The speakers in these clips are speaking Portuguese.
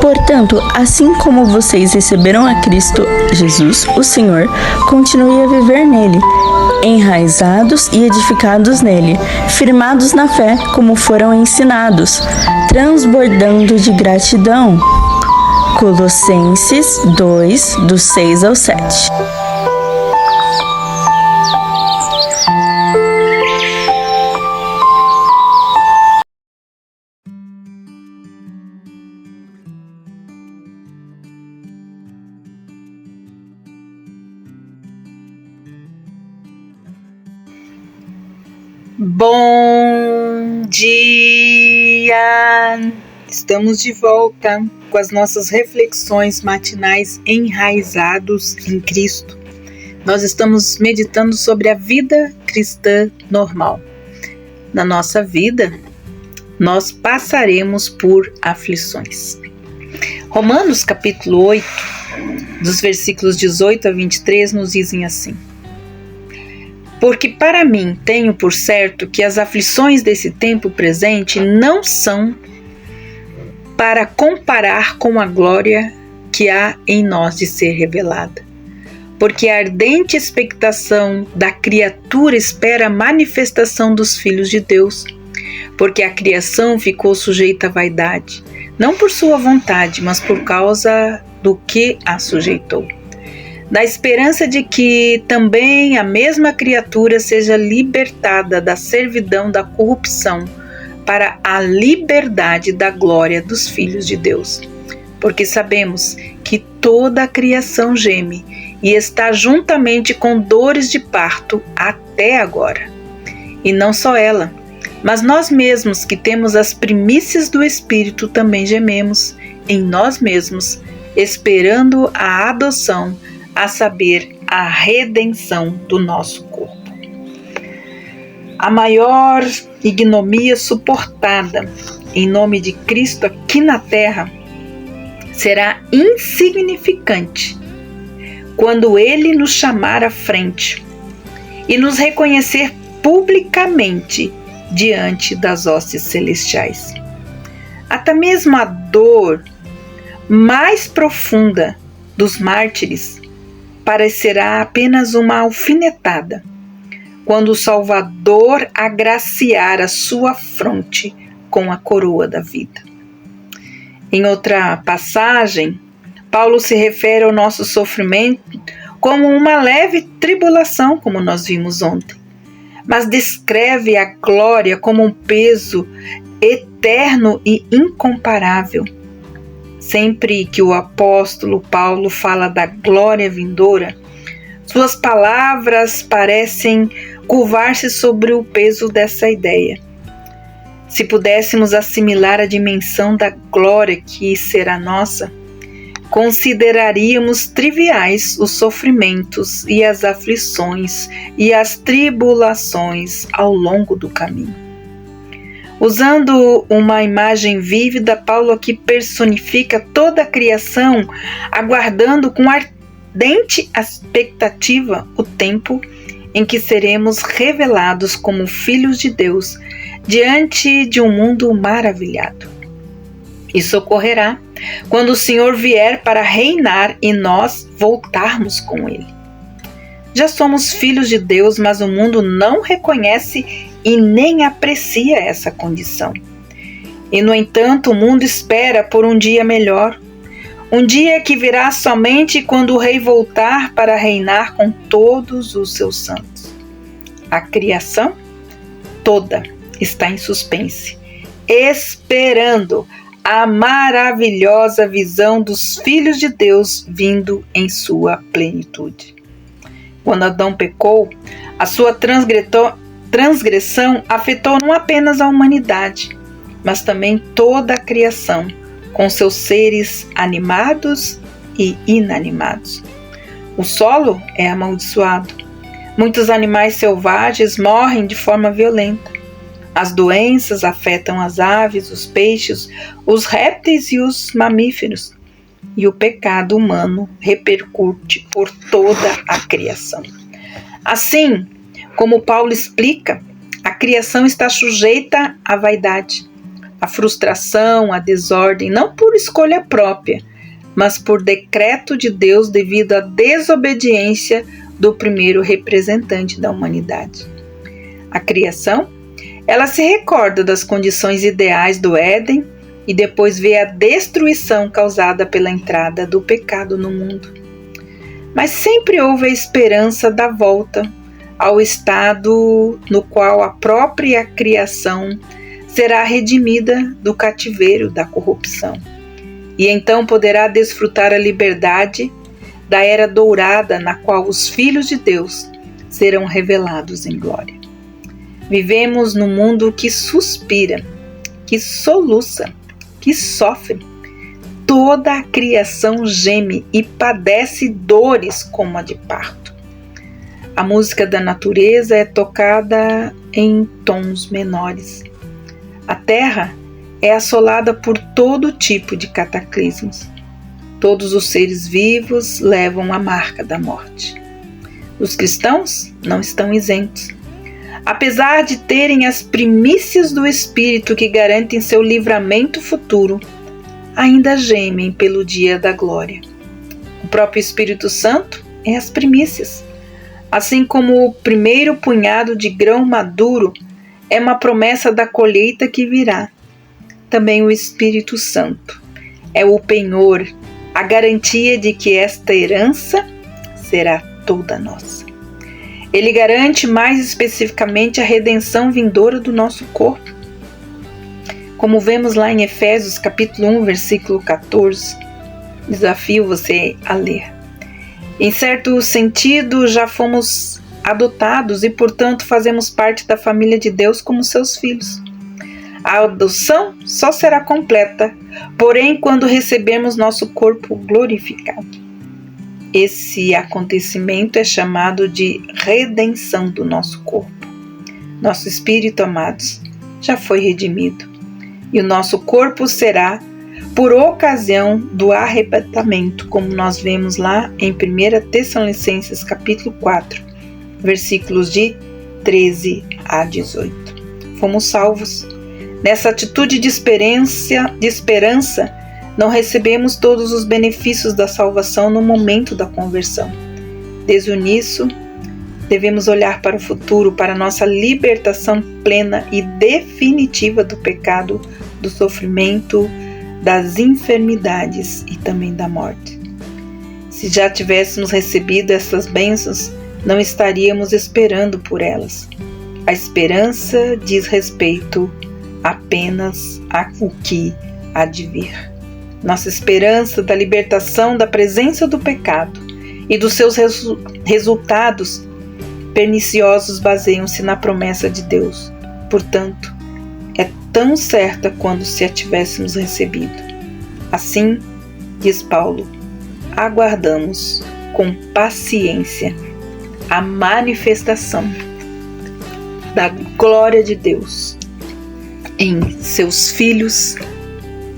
Portanto, assim como vocês receberam a Cristo Jesus, o Senhor, continue a viver nele, enraizados e edificados nele, firmados na fé como foram ensinados, transbordando de gratidão. Colossenses 2, do 6 ao 7. Bom dia! Estamos de volta com as nossas reflexões matinais enraizados em Cristo. Nós estamos meditando sobre a vida cristã normal. Na nossa vida, nós passaremos por aflições. Romanos capítulo 8, dos versículos 18 a 23, nos dizem assim: Porque para mim tenho por certo que as aflições desse tempo presente não são para comparar com a glória que há em nós de ser revelada. Porque a ardente expectação da criatura espera a manifestação dos filhos de Deus. Porque a criação ficou sujeita à vaidade, não por sua vontade, mas por causa do que a sujeitou. Da esperança de que também a mesma criatura seja libertada da servidão da corrupção para a liberdade da glória dos filhos de Deus. Porque sabemos que toda a criação geme e está juntamente com dores de parto até agora. E não só ela, mas nós mesmos que temos as primícias do Espírito também gememos em nós mesmos, esperando a adoção, a saber, a redenção do nosso corpo. A maior ignomia suportada em nome de Cristo aqui na terra será insignificante quando Ele nos chamar à frente e nos reconhecer publicamente diante das hostes celestiais. Até mesmo a dor mais profunda dos mártires parecerá apenas uma alfinetada, quando o Salvador agraciar a sua fronte com a coroa da vida. Em outra passagem, Paulo se refere ao nosso sofrimento como uma leve tribulação, como nós vimos ontem, mas descreve a glória como um peso eterno e incomparável. Sempre que o apóstolo Paulo fala da glória vindoura, suas palavras parecem curvar-se sobre o peso dessa ideia. Se pudéssemos assimilar a dimensão da glória que será nossa, consideraríamos triviais os sofrimentos e as aflições e as tribulações ao longo do caminho. Usando uma imagem vívida, Paulo aqui personifica toda a criação, aguardando com ardente expectativa o tempo em que seremos revelados como filhos de Deus diante de um mundo maravilhado. Isso ocorrerá quando o Senhor vier para reinar e nós voltarmos com Ele. Já somos filhos de Deus, mas o mundo não reconhece e nem aprecia essa condição. E, no entanto, o mundo espera por um dia melhor, um dia que virá somente quando o Rei voltar para reinar com todos os seus santos. A criação toda está em suspense, esperando a maravilhosa visão dos filhos de Deus vindo em sua plenitude. Quando Adão pecou, a sua transgressão afetou não apenas a humanidade, mas também toda a criação, com seus seres animados e inanimados. O solo é amaldiçoado. Muitos animais selvagens morrem de forma violenta. As doenças afetam as aves, os peixes, os répteis e os mamíferos. E o pecado humano repercute por toda a criação. Assim, como Paulo explica, a criação está sujeita à vaidade, a frustração, a desordem, não por escolha própria, mas por decreto de Deus devido à desobediência do primeiro representante da humanidade. A criação, ela se recorda das condições ideais do Éden e depois vê a destruição causada pela entrada do pecado no mundo. Mas sempre houve a esperança da volta ao estado no qual a própria criação será redimida do cativeiro da corrupção. E então poderá desfrutar a liberdade da era dourada na qual os filhos de Deus serão revelados em glória. Vivemos num mundo que suspira, que soluça, que sofre. Toda a criação geme e padece dores como a de parto. A música da natureza é tocada em tons menores. A terra é assolada por todo tipo de cataclismos. Todos os seres vivos levam a marca da morte. Os cristãos não estão isentos. Apesar de terem as primícias do Espírito que garantem seu livramento futuro, ainda gemem pelo dia da glória. O próprio Espírito Santo é as primícias. Assim como o primeiro punhado de grão maduro é uma promessa da colheita que virá, também o Espírito Santo é o penhor, a garantia de que esta herança será toda nossa. Ele garante mais especificamente a redenção vindoura do nosso corpo. Como vemos lá em Efésios capítulo 1, versículo 14, desafio você a ler. Em certo sentido, já fomos adotados e, portanto, fazemos parte da família de Deus como seus filhos. A adoção só será completa, porém, quando recebermos nosso corpo glorificado. Esse acontecimento é chamado de redenção do nosso corpo. Nosso espírito, amados, já foi redimido, e o nosso corpo será por ocasião do arrebatamento, como nós vemos lá em 1 Tessalonicenses capítulo 4, versículos de 13 a 18. Fomos salvos. Nessa atitude de esperança, não recebemos todos os benefícios da salvação no momento da conversão. Desde o início, devemos olhar para o futuro, para a nossa libertação plena e definitiva do pecado, do sofrimento, das enfermidades e também da morte. Se já tivéssemos recebido essas bênçãos, não estaríamos esperando por elas. A esperança diz respeito apenas ao que há de vir. Nossa esperança da libertação da presença do pecado e dos seus resultados perniciosos baseiam-se na promessa de Deus. Portanto, é tão certa quando se a tivéssemos recebido. Assim, diz Paulo, aguardamos com paciência a manifestação da glória de Deus em seus filhos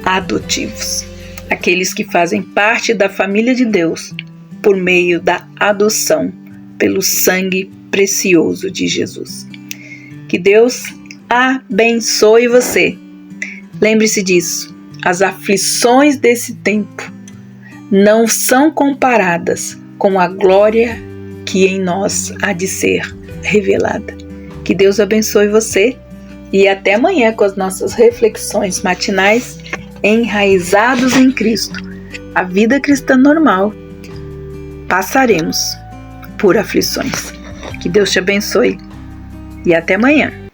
adotivos, aqueles que fazem parte da família de Deus por meio da adoção pelo sangue precioso de Jesus. Que Deus abençoe você. Lembre-se disso, as aflições desse tempo não são comparadas com a glória que em nós há de ser revelada. Que Deus abençoe você e até amanhã com as nossas reflexões matinais enraizados em Cristo. A vida cristã normal. Passaremos por aflições. Que Deus te abençoe e até amanhã.